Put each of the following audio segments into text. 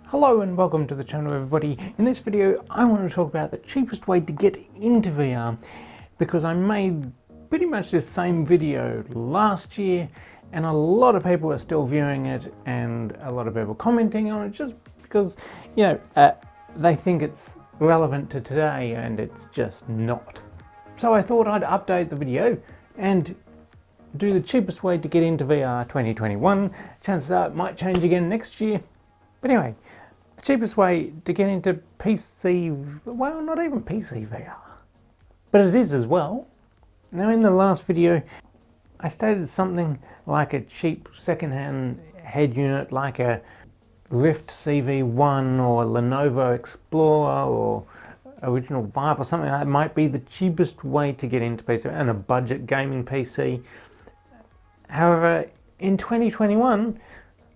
Hello and welcome to the channel everybody. In this video I want to talk about the cheapest way to get into VR, because I made pretty much the same video last year and a lot of people are still viewing it and a lot of people commenting on it just because, they think it's relevant to today and it's just not. So I thought I'd update the video and do the cheapest way to get into VR 2021. Chances are it might change again next year. But anyway, the cheapest way to get into PC, well, not even PC VR, but it is as well. Now in the last video, I stated something like a cheap second-hand head unit like a Rift CV1 or Lenovo Explorer or Original Vive or something like that might be the cheapest way to get into PC and a budget gaming PC. However, in 2021,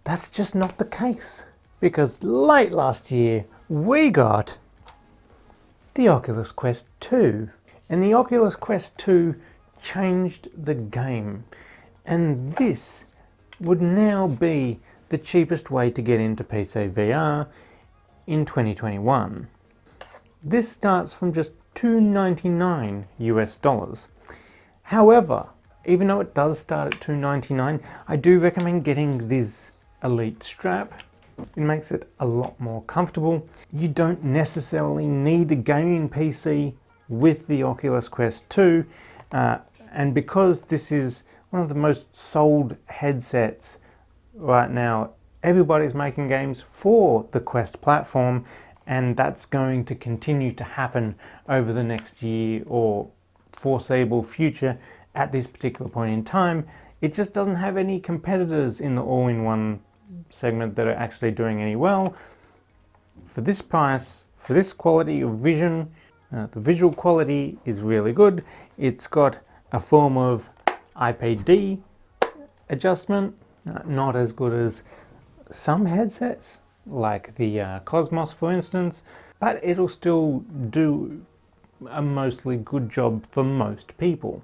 that's just not the case. Because late last year, we got the Oculus Quest 2. And the Oculus Quest 2 changed the game. And this would now be the cheapest way to get into PC VR in 2021. This starts from just $299 US. However, even though it does start at $299, I do recommend getting this Elite strap. It makes it a lot more comfortable. You don't necessarily need a gaming PC with the Oculus Quest 2, and because this is one of the most sold headsets right now, everybody's making games for the Quest platform, and that's going to continue to happen over the next year or foreseeable future. At this particular point in time, it just doesn't have any competitors in the all-in-one segment that are actually doing any well. For this price, for this quality of vision, the visual quality is really good. It's got a form of IPD adjustment, not as good as some headsets like the Cosmos for instance, but it'll still do a mostly good job for most people.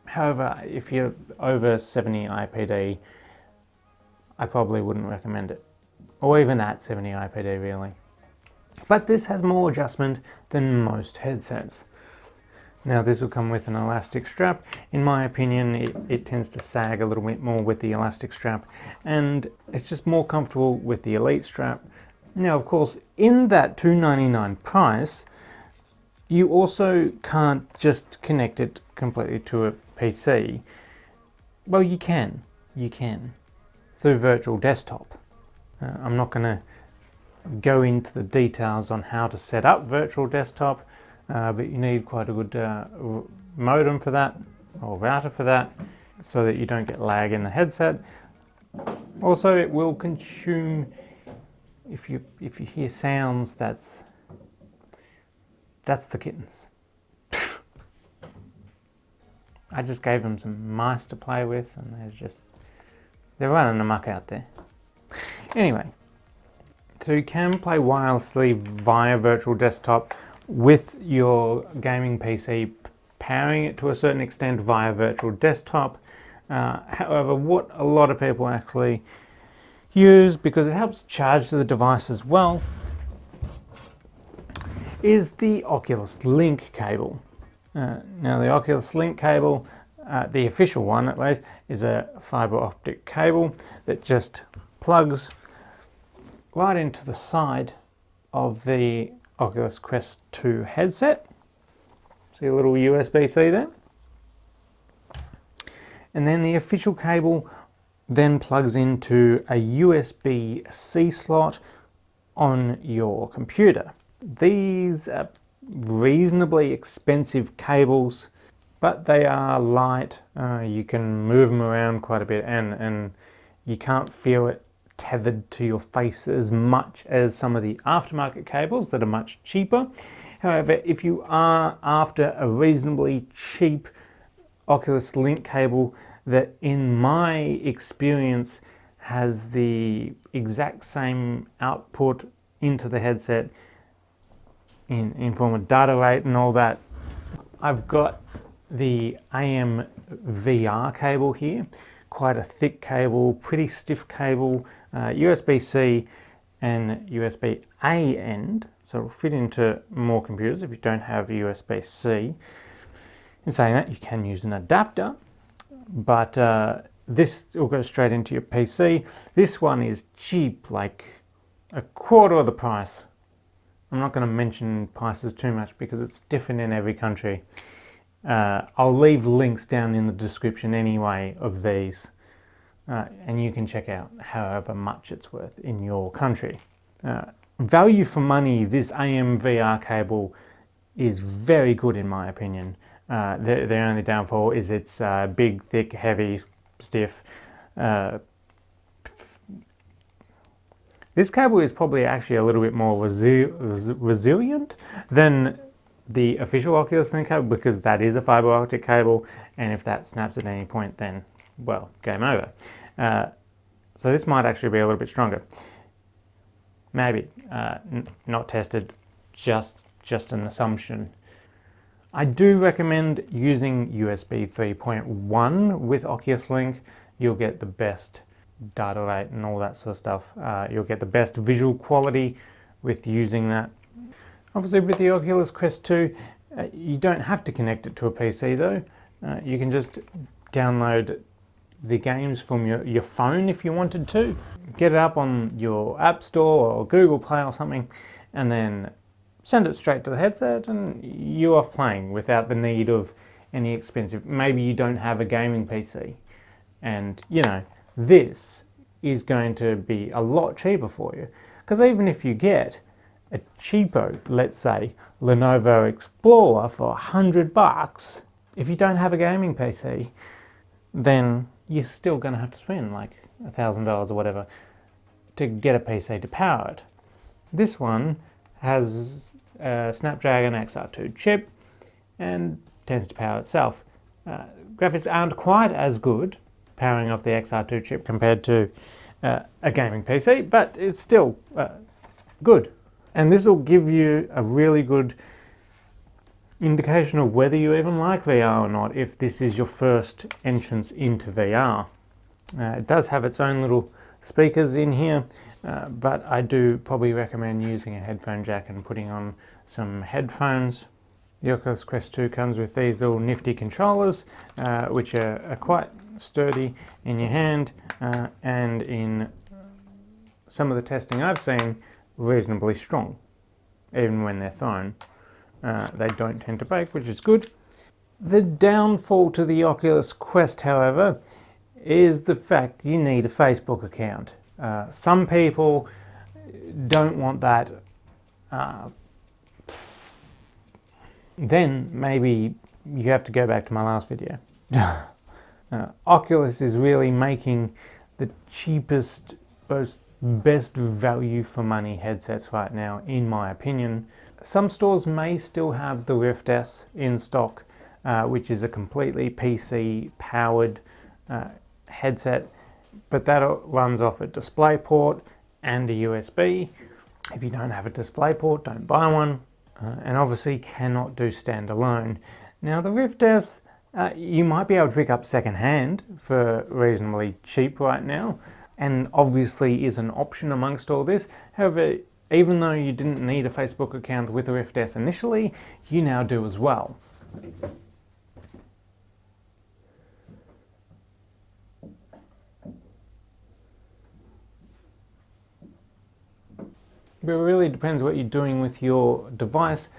However, if you're over 70 IPD, I probably wouldn't recommend it, or even at 70 IPD really. But this has more adjustment than most headsets. Now this will come with an elastic strap. In my opinion, it tends to sag a little bit more with the elastic strap, and it's just more comfortable with the Elite strap. Now of course, in that $299 price, you also can't just connect it completely to a PC. Well, you can. Through Virtual Desktop. I'm not going to go into the details on how to set up Virtual Desktop, but you need quite a good modem for that, or router for that, so that you don't get lag in the headset. Also, it will consume, if you hear sounds, that's the kittens. I just gave them some mice to play with, and they're running amok out there. Anyway, so you can play wirelessly via Virtual Desktop with your gaming PC, powering it to a certain extent via Virtual Desktop. However, what a lot of people actually use, because it helps charge the device as well, is the Oculus Link cable. Now the Oculus Link cable, the official one at least, is a fiber optic cable that just plugs right into the side of the Oculus Quest 2 headset. See a little USB-C there? And then the official cable then plugs into a USB-C slot on your computer. These are reasonably expensive cables, but they are light. You can move them around quite a bit, and you can't feel it tethered to your face as much as some of the aftermarket cables that are much cheaper. However, if you are after a reasonably cheap Oculus Link cable that in my experience has the exact same output into the headset in form of data rate and all that, I've got the AM-VR cable here, quite a thick cable, pretty stiff cable, USB-C, and USB-A end, so it'll fit into more computers if you don't have USB-C. In saying that, you can use an adapter, but this will go straight into your PC. This one is cheap, like a quarter of the price. I'm not going to mention prices too much because it's different in every country. I'll leave links down in the description anyway of these, and you can check out however much it's worth in your country. Value for money, this AM-VR cable is very good in my opinion. The only downfall is it's big, thick, heavy, stiff. This cable is probably actually a little bit more resilient than the official Oculus Link cable, because that is a fiber optic cable, and if that snaps at any point, then, well, game over. So this might actually be a little bit stronger. Maybe. Not tested, just an assumption. I do recommend using USB 3.1 with Oculus Link. You'll get the best data rate and all that sort of stuff. You'll get the best visual quality with using that. Obviously with the Oculus Quest 2, you don't have to connect it to a PC though. You can just download the games from your phone if you wanted to. Get it up on your App Store or Google Play or something, and then send it straight to the headset and you're off playing without the need of any expensive... Maybe you don't have a gaming PC, and you know, this is going to be a lot cheaper for you. Because even if you get a cheapo, let's say, Lenovo Explorer for $100, if you don't have a gaming PC, then you're still going to have to spend like $1,000 or whatever to get a PC to power it. This one has a Snapdragon XR2 chip and tends to power itself. Graphics aren't quite as good powering off the XR2 chip compared to a gaming PC, but it's still good. And this will give you a really good indication of whether you even like VR or not, if this is your first entrance into VR. It does have its own little speakers in here, but I do probably recommend using a headphone jack and putting on some headphones. The Oculus Quest 2 comes with these little nifty controllers, which are quite sturdy in your hand, and in some of the testing I've seen, reasonably strong. Even when they're thrown, they don't tend to break, which is good. The downfall to the Oculus Quest, however, is the fact you need a Facebook account. Some people don't want that. Then maybe you have to go back to my last video. Oculus is really making the cheapest, best value for money headsets right now, in my opinion. Some stores may still have the Rift S in stock, which is a completely PC powered headset, but that runs off a DisplayPort and a USB. If you don't have a DisplayPort, don't buy one, and obviously cannot do standalone. Now the Rift S, you might be able to pick up secondhand for reasonably cheap right now, and obviously is an option amongst all this. However, even though you didn't need a Facebook account with the Rift S initially, you now do as well. But it really depends what you're doing with your device.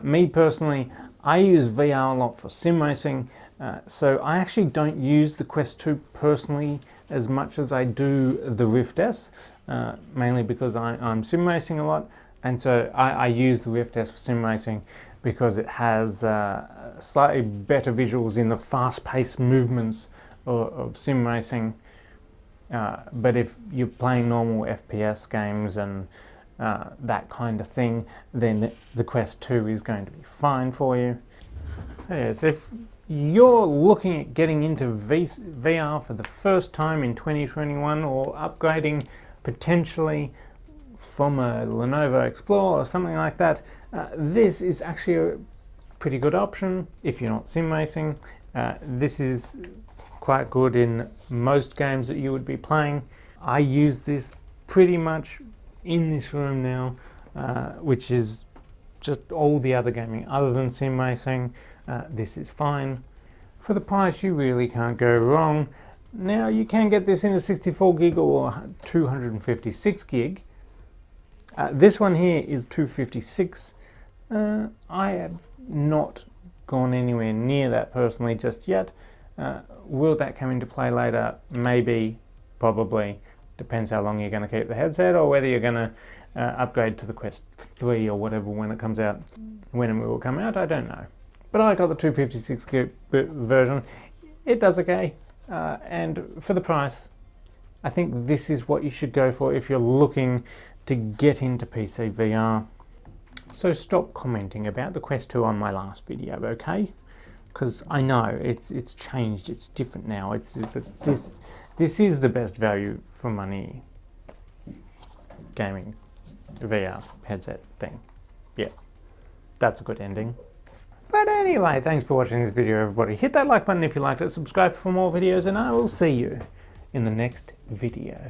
Me personally, I use VR a lot for sim racing, so I actually don't use the Quest 2 personally as much as I do the Rift S, mainly because I'm sim racing a lot, and so I use the Rift S for sim racing because it has slightly better visuals in the fast-paced movements of sim racing. But if you're playing normal FPS games and that kind of thing, then the Quest 2 is going to be fine for you. So yes, if you're looking at getting into VR for the first time in 2021, or upgrading potentially from a Lenovo Explorer or something like that, this is actually a pretty good option if you're not sim racing. This is quite good in most games that you would be playing. I use this pretty much in this room now, which is just all the other gaming other than sim racing. This is fine. For the price, you really can't go wrong. Now, you can get this in a 64 gig or 256 gig. This one here is 256. I have not gone anywhere near that personally just yet. Will that come into play later? Maybe, probably. Depends how long you're going to keep the headset, or whether you're going to upgrade to the Quest 3 or whatever when it comes out. When it will come out, I don't know. But I got the 256 gig version. It does okay. And for the price, I think this is what you should go for if you're looking to get into PC VR. So stop commenting about the Quest 2 on my last video, okay? Because I know it's changed, it's different now. This is the best value for money gaming VR headset thing. Yeah, that's a good ending. But anyway, thanks for watching this video, everybody. Hit that like button if you liked it, subscribe for more videos, and I will see you in the next video.